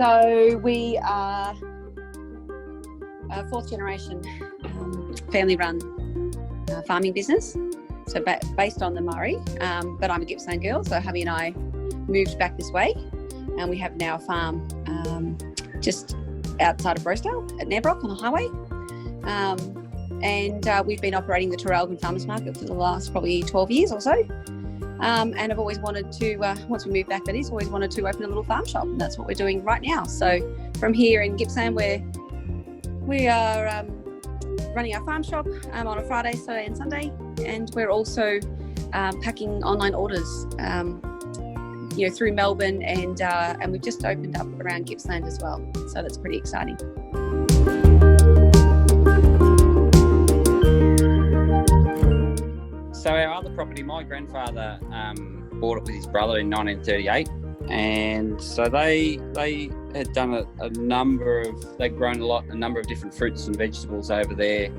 So we are a fourth generation family-run farming business. So based on the Murray, but I'm a Gippsland girl, so hubby and I moved back this way, and we have now a farm just outside of Rosedale at Narbrook on the highway. And we've been operating the Traralgon Farmers Market for the last probably 12 years or so. And I've always wanted to, once we moved back, that is, always wanted to open a little farm shop, and that's what we're doing right now. So from here in Gippsland, we are running our farm shop on a Friday, Saturday and Sunday, and we're also packing online orders, through Melbourne, and we've just opened up around Gippsland as well. So that's pretty exciting. So our other property, my grandfather bought it with his brother in 1938, and so they had done they'd grown a number of different fruits and vegetables over their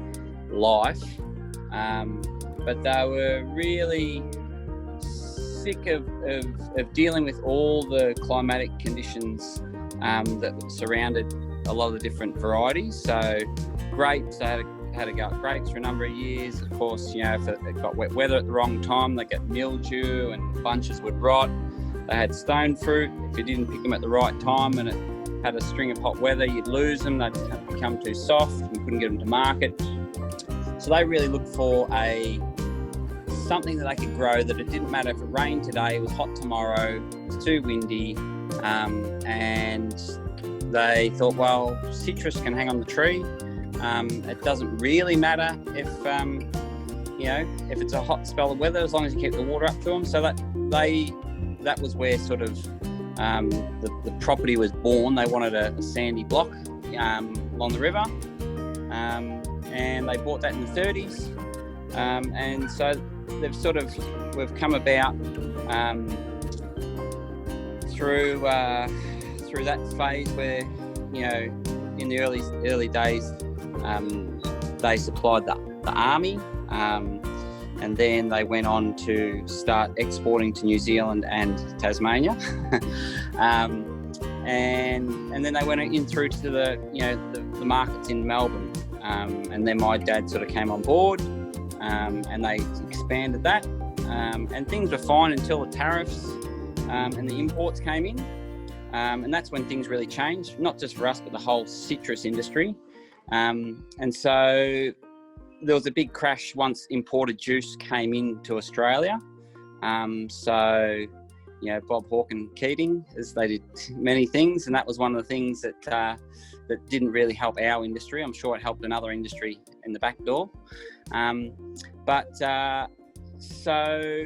life, but they were really sick of dealing with all the climatic conditions that surrounded a lot of the different varieties. So grapes, they had a go at grapes for a number of years. Of course, if it got wet weather at the wrong time, they get mildew and bunches would rot. They had stone fruit. If you didn't pick them at the right time and it had a string of hot weather, you'd lose them. They'd become too soft and you couldn't get them to market. So they really looked for something that they could grow, that it didn't matter if it rained today, it was hot tomorrow, it was too windy, and they thought, well, citrus can hang on the tree. It doesn't really matter if it's a hot spell of weather, as long as you keep the water up to them. So that was where sort of the property was born. They wanted a sandy block along the river, and they bought that in the 30s. And so we've come about through that phase where, in the early days, they supplied the army, and then they went on to start exporting to New Zealand and Tasmania, and then they went in through to the markets in Melbourne, and then my dad sort of came on board, and they expanded that, and things were fine until the tariffs and the imports came in, and that's when things really changed, not just for us but the whole citrus industry. And so there was a big crash once imported juice came into Australia. Bob Hawke and Keating, as they did many things, and that was one of the things that didn't really help our industry. I'm sure it helped another industry in the back door. So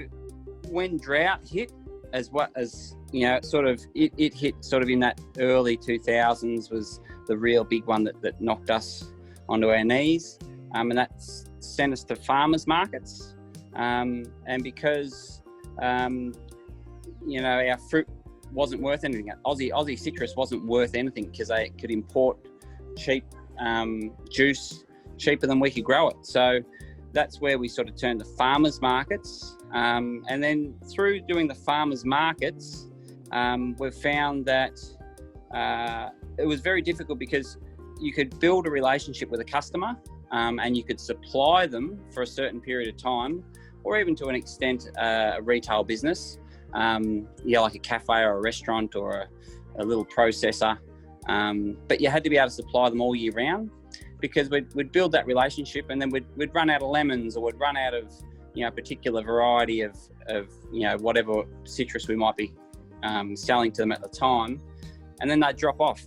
when drought hit, it hit sort of in that early 2000s was the real big one that knocked us onto our knees, and that sent us to farmers markets, and because our fruit wasn't worth anything. Aussie citrus wasn't worth anything because they could import cheap juice cheaper than we could grow it. So that's where we sort of turned to farmers markets, and then through doing the farmers markets, we've found that it was very difficult because you could build a relationship with a customer, and you could supply them for a certain period of time, or even to an extent a retail business, like a cafe or a restaurant or a little processor, but you had to be able to supply them all year round, because we'd build that relationship, and then we'd run out of lemons, or we'd run out of a particular variety of whatever citrus we might be selling to them at the time, and then they'd drop off.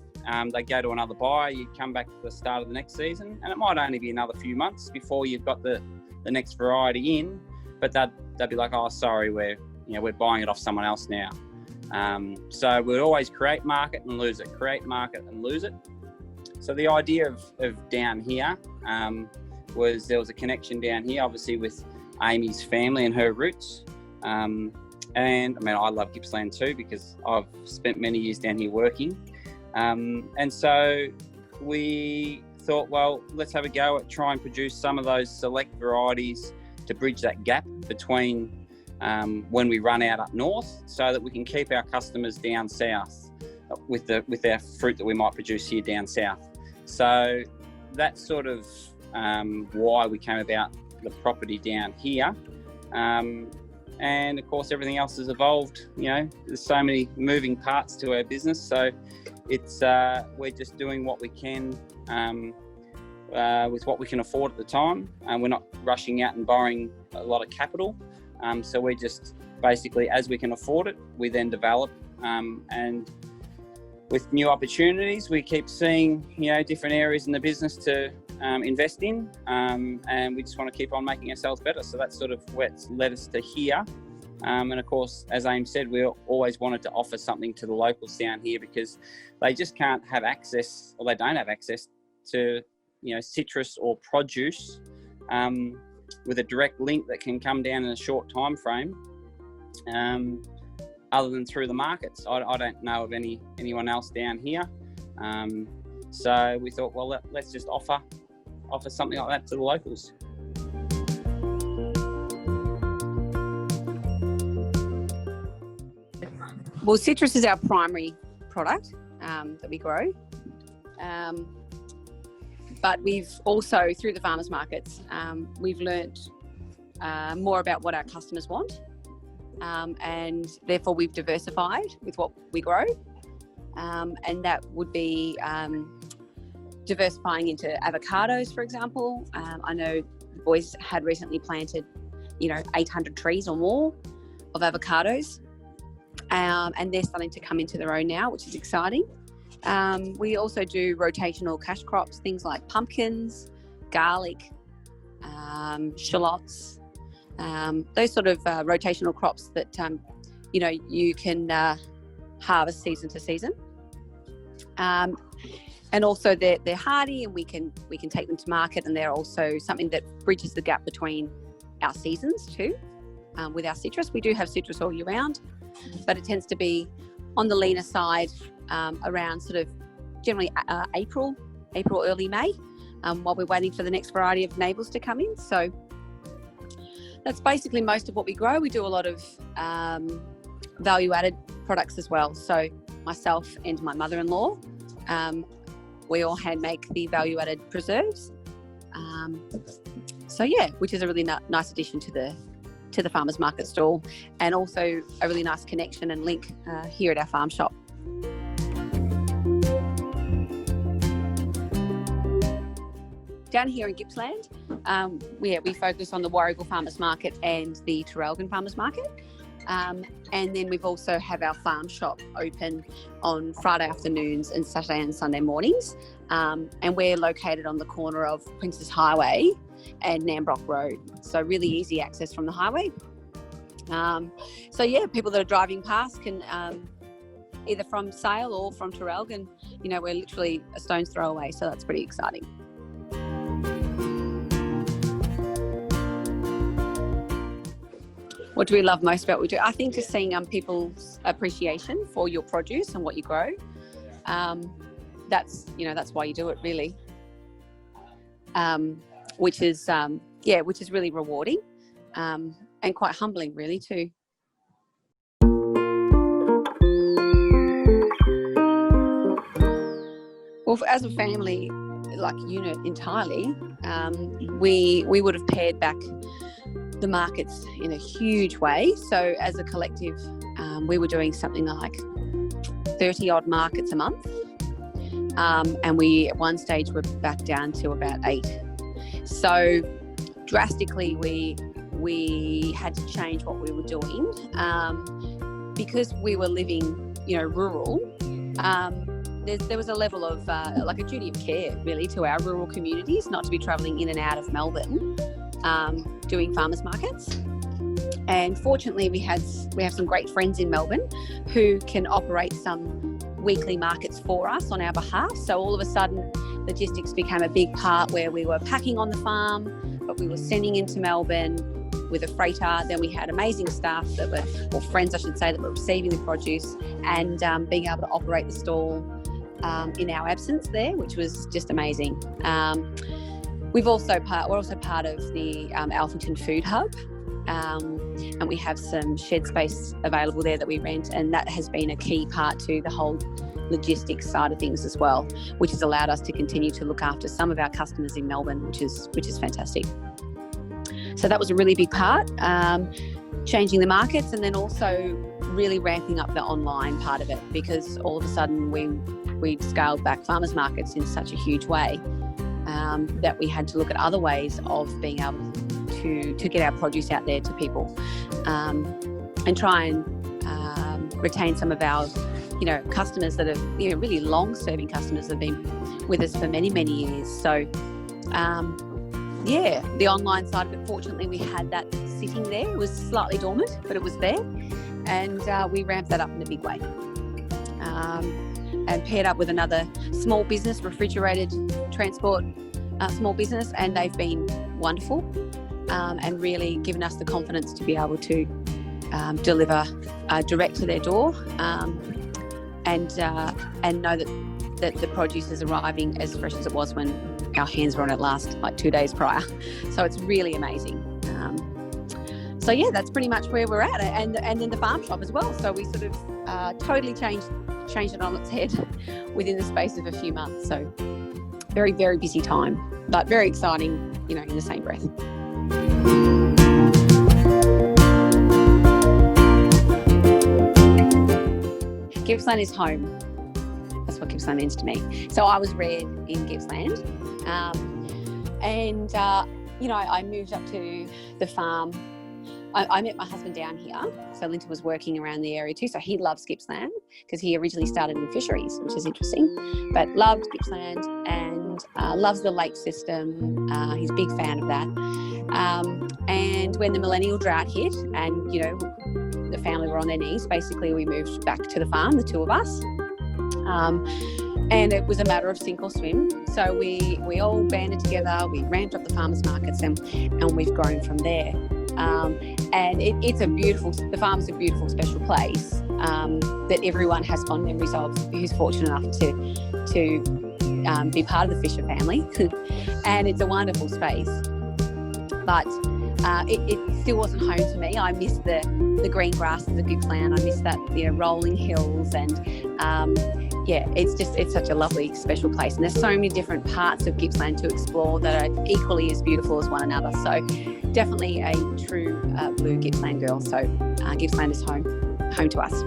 They'd go to another buyer. You'd come back at the start of the next season, and it might only be another few months before you've got the next variety in, but they'd be like, oh, sorry, we're buying it off someone else now. So we'd always create market and lose it, create market and lose it. So the idea of down here was there was a connection down here, obviously, with Amy's family and her roots. And I love Gippsland too, because I've spent many years down here working. And so we thought, well, let's have a go at try and produce some of those select varieties to bridge that gap between when we run out up north, so that we can keep our customers down south. with our fruit that we might produce here down south. So that's sort of why we came about the property down here. And of course, everything else has evolved. There's so many moving parts to our business. So it's we're just doing what we can with what we can afford at the time, and we're not rushing out and borrowing a lot of capital. So we're just basically, as we can afford it, we then develop. And with new opportunities, we keep seeing different areas in the business to invest in, and we just want to keep on making ourselves better. So that's sort of what's led us to here. And of course, as Amy said, we always wanted to offer something to the locals down here, because they just can't have access, or they don't have access to citrus or produce with a direct link that can come down in a short time frame, other than through the markets. I don't know of anyone else down here. So we thought, well, let's just offer something like that to the locals. Well, citrus is our primary product that we grow. But we've also, through the farmers markets, we've learnt more about what our customers want. And therefore we've diversified with what we grow. And that would be diversifying into avocados, for example. I know the boys had recently planted, 800 trees or more of avocados. And they're starting to come into their own now, which is exciting. We also do rotational cash crops, things like pumpkins, garlic, shallots, those sort of rotational crops that, you can harvest season to season. And also they're hardy, and we can take them to market, and they're also something that bridges the gap between our seasons too. With our citrus, we do have citrus all year round, but it tends to be on the leaner side around sort of generally April, early May, while we're waiting for the next variety of neighbours to come in. So that's basically most of what we grow. We do a lot of value-added products as well. So myself and my mother-in-law, we all hand make the value-added preserves. So yeah, which is a really nice addition to the farmers market stall, and also a really nice connection and link here at our farm shop. Down here in Gippsland, we focus on the Warrigal Farmers Market and the Traralgon Farmers Market. And then we've also have our farm shop open on Friday afternoons and Saturday and Sunday mornings. And we're located on the corner of Princes Highway and Nambrock Road. So really easy access from the highway. So yeah, people that are driving past can, either from Sale or from Traralgon, we're literally a stone's throw away. So that's pretty exciting. What do we love most about what we do? I think just seeing people's appreciation for your produce and what you grow. That's why you do it, really. Which is really rewarding, and quite humbling, really, too. Well, as a family, like unit entirely, we would have pared back the markets in a huge way. So as a collective, we were doing something like 30 odd markets a month. And we at one stage were back down to about 8. So drastically we had to change what we were doing, because we were living, rural. There was a level of like a duty of care, really, to our rural communities, not to be travelling in and out of Melbourne, doing farmers markets. And fortunately, we have some great friends in Melbourne who can operate some weekly markets for us on our behalf. So all of a sudden, logistics became a big part, where we were packing on the farm, but we were sending into Melbourne with a freighter. Then we had amazing staff or friends I should say, that were receiving the produce and being able to operate the stall in our absence there, which was just amazing. We're also part of the Alphington Food Hub, and we have some shed space available there that we rent, and that has been a key part to the whole logistics side of things as well, which has allowed us to continue to look after some of our customers in Melbourne, which is fantastic. So that was a really big part, changing the markets, and then also really ramping up the online part of it, because all of a sudden we'd scaled back farmers markets in such a huge way that we had to look at other ways of being able to get our produce out there to people, and try and retain some of our customers that are really long-serving customers that have been with us for many, many years. So the online side of it, fortunately we had that sitting there. It was slightly dormant, but it was there, and we ramped that up in a big way, and paired up with another small business, refrigerated transport small business, and they've been wonderful, and really given us the confidence to be able to deliver direct to their door, and know that the produce is arriving as fresh as it was when our hands were on it last, like 2 days prior. So it's really amazing. So yeah, that's pretty much where we're at, and then the farm shop as well. So we sort of totally changed it on its head within the space of a few months. So very, very busy time, but very exciting, in the same breath. Gippsland is home. That's what Gippsland means to me. So I was reared in Gippsland, and I moved up to the farm. I met my husband down here, so Linton was working around the area too, so he loves Gippsland because he originally started in fisheries, which is interesting, but loved Gippsland and loves the lake system. He's a big fan of that. And when the millennial drought hit and, the family were on their knees, basically we moved back to the farm, the two of us. And it was a matter of sink or swim. So we all banded together, we ramped up the farmers markets, and we've grown from there. And the farm's a beautiful, special place that everyone has fond memories of who's fortunate enough to be part of the Fisher family. And it's a wonderful space. But it still wasn't home to me. I missed the green grasses of Gippsland. I missed that, rolling hills, and it's such a lovely, special place. And there's so many different parts of Gippsland to explore that are equally as beautiful as one another. So definitely a true blue Gippsland girl. So Gippsland is home to us.